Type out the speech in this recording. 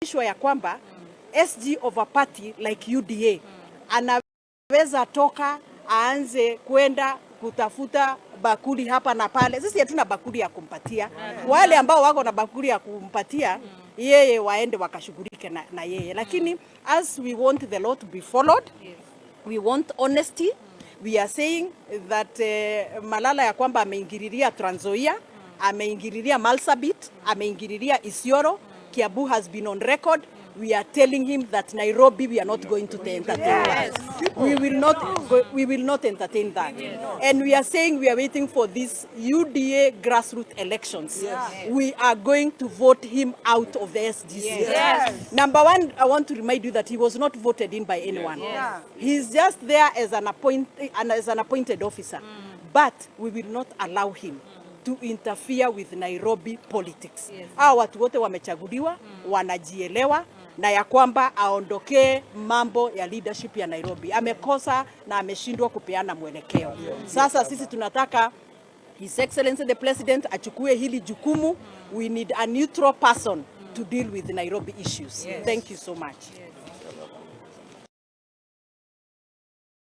ya kwamba SG of a party like UDA anaweza toka aanze kwenda kutafuta bakuli hapa na pale. Sisi hatuna bakuli ya kumpatia. Wale ambao wako na bakuli ya kumpatia yeye waende wakashughulike na yeye. Lakini as we want the law to be followed, we want honesty. We are saying that Malala ya kwamba ameingililia Trans Nzoia, ameingililia Marsabit, ameingililia Isiolo. Kiambu has been on record. We are telling him that Nairobi, we are not going to entertain that. We will not entertain that. And we are saying we are waiting for these UDA grassroots elections. We are going to vote him out of the SGC. Number one, I want to remind you that he was not voted in by anyone. He's just there as an appointed officer. But we will not allow him to interfere with Nairobi politics. Hawa watu wote wamechaguliwa, wanajielewa na ya kwamba aondokee mambo ya leadership ya Nairobi. Amekosa na ameshindwa kupeana mwelekeo. Sasa sisi tunataka His Excellency the President achukue hili jukumu. We need a neutral person to deal with Nairobi issues. Thank you so much.